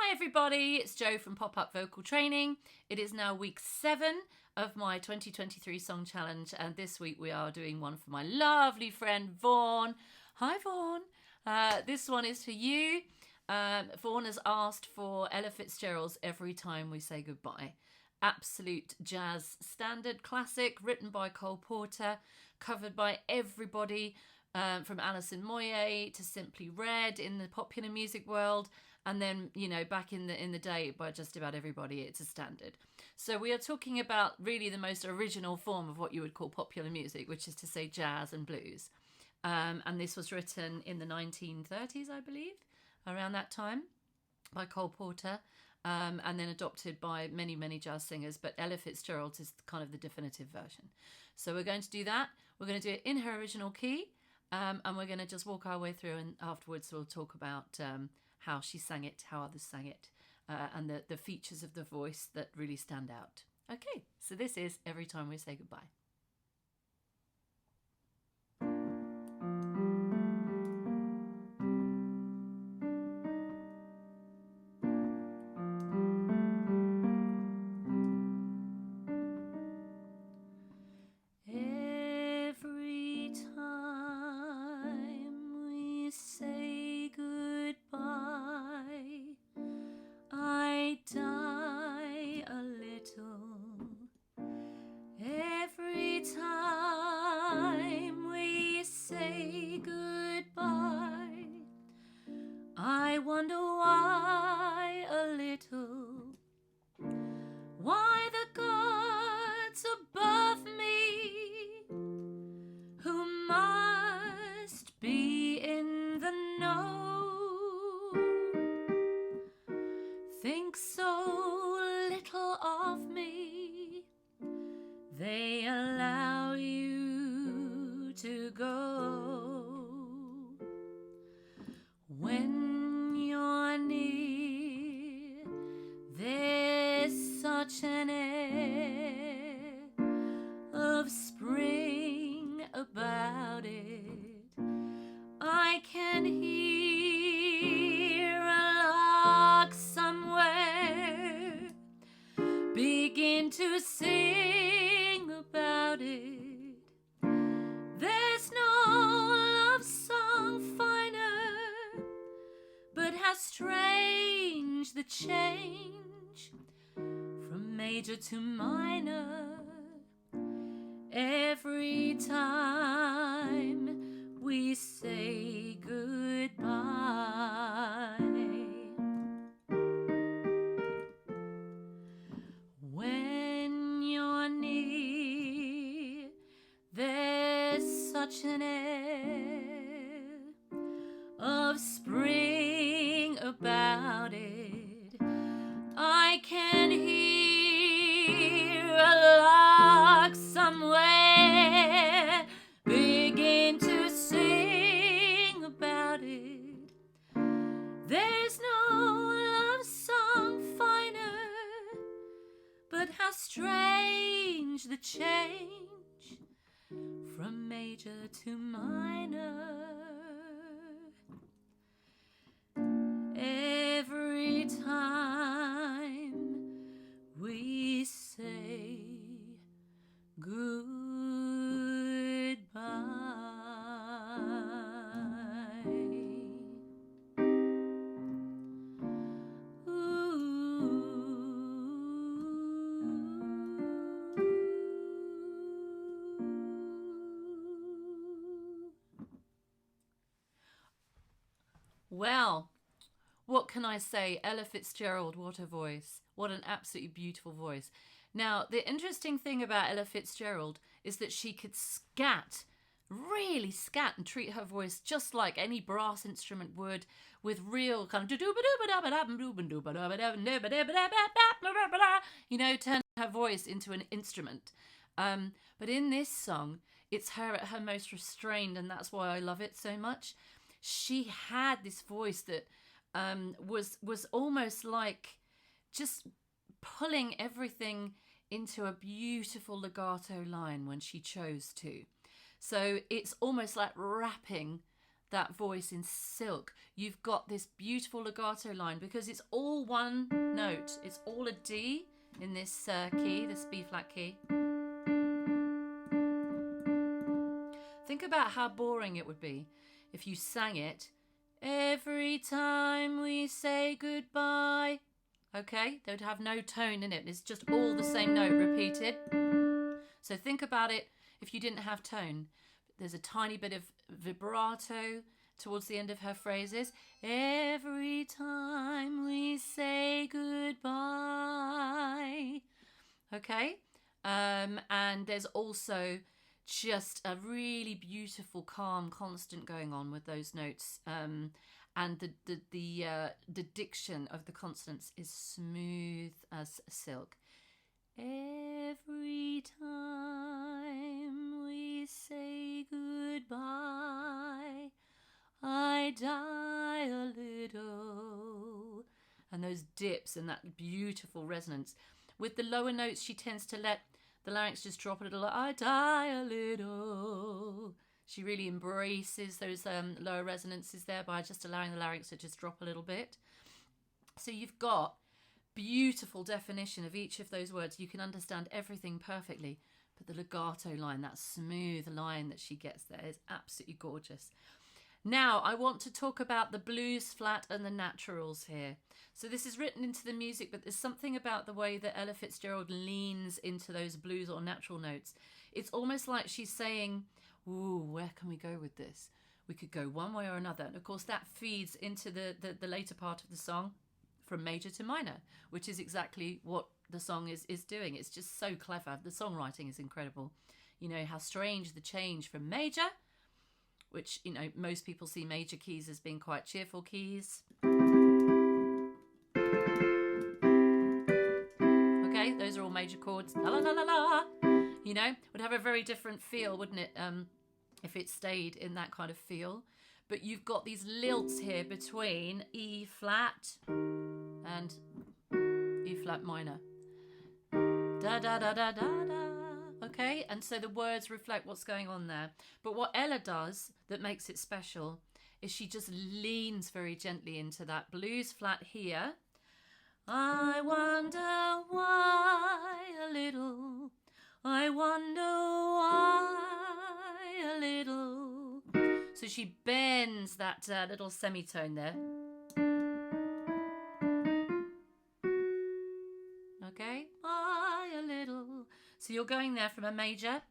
Hi everybody, it's Jo from Pop Up Vocal Training. It is now week 7 of my 2023 Song Challenge, and this week we are doing one for my lovely friend Vaughan. Hi Vaughan. This one is for you. Vaughan has asked for Ella Fitzgerald's Every Time We Say Goodbye. Absolute jazz standard classic, written by Cole Porter, covered by everybody, from Alison Moyet to Simply Red in the popular music world. And then, you know, back in the day, by just about everybody, it's a standard. So we are talking about really the most original form of what you would call popular music, which is to say jazz and blues. And this was written in the 1930s, I believe, around that time, by Cole Porter, and then adopted by many, many jazz singers. But Ella Fitzgerald is kind of the definitive version. So we're going to do that. We're going to do it in her original key, and we're going to just walk our way through, and afterwards we'll talk about how she sang it, how others sang it, and the features of the voice that really stand out. Okay, so this is Every Time We Say Goodbye. Every time we say goodbye, I die a little. Every time we say goodbye, I wonder why a little. Why the gods above me, who must be in the know, think so little of me, they allow you to go. When you're near, there's such an air of spring about it. I can hear a lark somewhere begin to sing about it. There's no love song finer, but how strange the change from major to minor. Every time we say goodbye. When you're near, there's such an air of spring about it. I can hear a lark somewhere begin to sing about it. There's no love song finer, but how strange the change from major to minor. Every time we say goodbye. Well, what can I say? Ella Fitzgerald, what a voice. What an absolutely beautiful voice. Now, the interesting thing about Ella Fitzgerald is that she could scat, really scat, and treat her voice just like any brass instrument would, with real kind of, you know, turn her voice into an instrument. But in this song, it's her at her most restrained, and that's why I love it so much. She had this voice that was almost like just pulling everything into a beautiful legato line when she chose to. So it's almost like wrapping that voice in Silk, you've got this beautiful legato line because it's all one note. It's all a D in this key, this B flat key. Think about how boring it would be if you sang it every time we say goodbye. Okay, they would have no tone in it. It's just all the same note repeated. So think about it if you didn't have tone. There's a tiny bit of vibrato towards the end of her phrases. Every time we say goodbye. Okay, and there's also just a really beautiful, calm constant going on with those notes. And the diction of the consonants is smooth as silk. Every time we say goodbye, I die a little. And those dips and that beautiful resonance. With the lower notes, she tends to let the larynx just drop a little. I die a little. She really embraces those lower resonances there by just allowing the larynx to just drop a little bit. So you've got beautiful definition of each of those words. You can understand everything perfectly. But the legato line, that smooth line that she gets there, is absolutely gorgeous. Now, I want to talk about the blues flat and the naturals here. So this is written into the music, but there's something about the way that Ella Fitzgerald leans into those blues or natural notes. It's almost like she's saying, ooh, where can we go with this? We could go one way or another. And of course, that feeds into the later part of the song, from major to minor, which is exactly what the song is doing. It's just so clever. The songwriting is incredible. You know, how strange the change from major, which, you know, most people see major keys as being quite cheerful keys. Okay, those are all major chords. La la la la la. You know, would have a very different feel, wouldn't it, if it stayed in that kind of feel. But you've got these lilts here between E flat and E flat minor. Da da da da da da. Okay, and so the words reflect what's going on there. But what Ella does that makes it special is she just leans very gently into that blues flat here. I wonder why a little. I wonder why a little. So she bends that little semitone there. Okay, why a little. So you're going there from a major.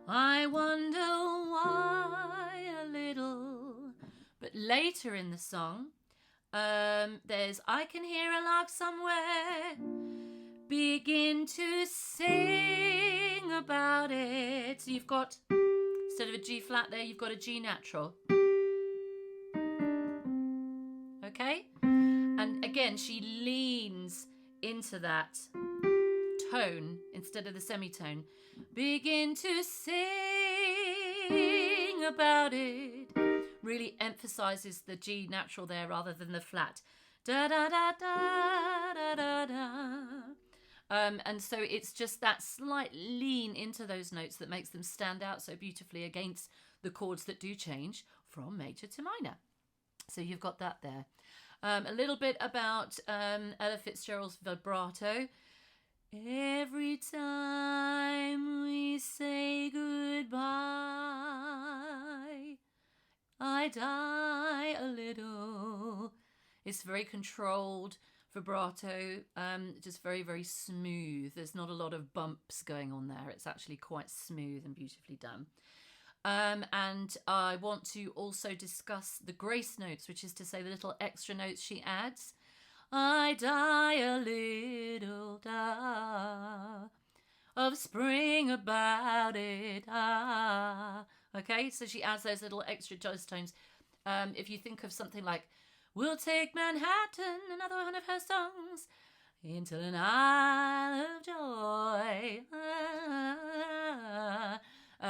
I wonder why a little. But later in the song, there's I can hear a lark somewhere begin to sing about it. So you've got, instead of a G flat there, you've got a G natural. Okay? And again, she leans into that tone instead of the semitone. Begin to sing about it. Really emphasizes the G natural there rather than the flat. Da da da da da da da. And so it's just that slight lean into those notes that makes them stand out so beautifully against the chords that do change from major to minor. So you've got that there. A little bit about Ella Fitzgerald's vibrato. Every time we say goodbye, I die a little. It's very controlled vibrato, just very, very smooth. There's not a lot of bumps going on there. It's actually quite smooth and beautifully done. And I want to also discuss the grace notes, which is to say the little extra notes she adds. I die a little, da, of spring about it, ah. Okay, so she adds those little extra jazz tones. If you think of something like, we'll take Manhattan, another one of her songs, into an isle of joy.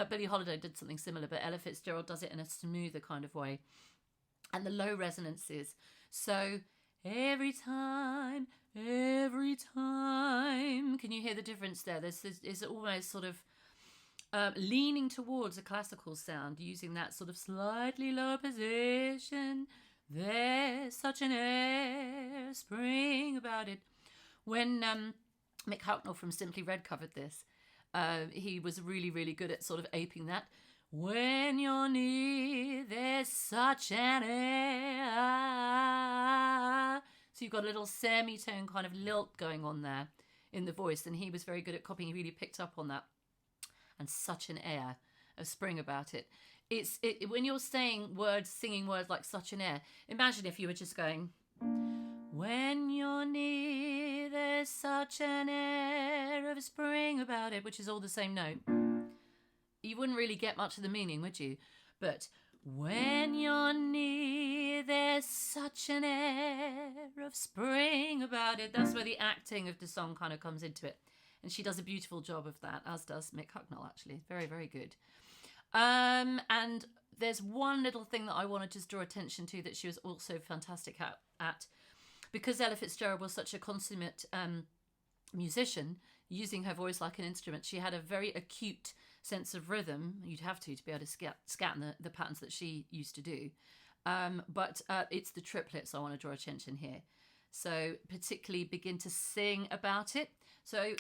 Billie Holiday did something similar, but Ella Fitzgerald does it in a smoother kind of way. And the low resonances. So every time, can you hear the difference there? There's almost sort of leaning towards a classical sound, using that sort of slightly lower position. There's such an air spring about it. When Mick Hucknall from Simply Red covered this, he was really, really good at sort of aping that. When you're near, there's such an air. So you've got a little semitone kind of lilt going on there in the voice, and he was very good at copying. He really picked up on that. And such an air of spring about it. It's when you're saying words, singing words like such an air. Imagine if you were just going, when you're near, there's such an air of spring about it, which is all the same note. You wouldn't really get much of the meaning, would you? But when you're near, there's such an air of spring about it. That's where the acting of the song kind of comes into it. And she does a beautiful job of that, as does Mick Hucknall, actually. Very, very good. And there's one little thing that I want to just draw attention to that she was also fantastic at. Because Ella Fitzgerald was such a consummate musician, using her voice like an instrument, she had a very acute sense of rhythm. You'd have to be able to scat in the patterns that she used to do. But it's the triplets I want to draw attention here. So particularly begin to sing about it. So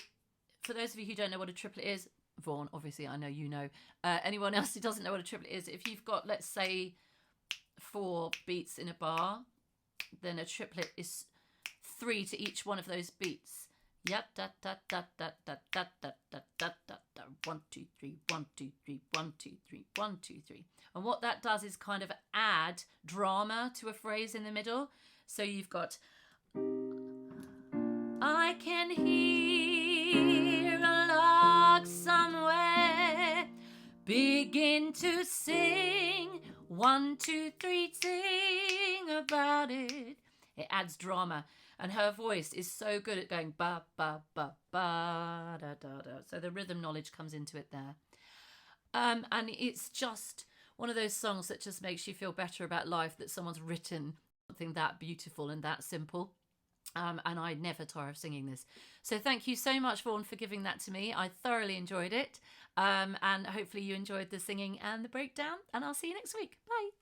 for those of you who don't know what a triplet is, Vaughan, obviously I know you know. Anyone else who doesn't know what a triplet is, if you've got, let's say, 4 beats in a bar, then a triplet is 3 to each one of those beats. Yeah, da da da da da da da da da da. 1 2 3 1 2 3 1 2 3 1 2 3. And what that does is kind of add drama to a phrase in the middle. So you've got, I can hear a lark somewhere begin to sing. 1 2 3 sing about it. It adds drama. And her voice is so good at going ba, ba, ba, ba, da, da, da. So the rhythm knowledge comes into it there. And it's just one of those songs that just makes you feel better about life, that someone's written something that beautiful and that simple. And I never tire of singing this. So thank you so much, Vaughan, for giving that to me. I thoroughly enjoyed it. And hopefully you enjoyed the singing and the breakdown. And I'll see you next week. Bye.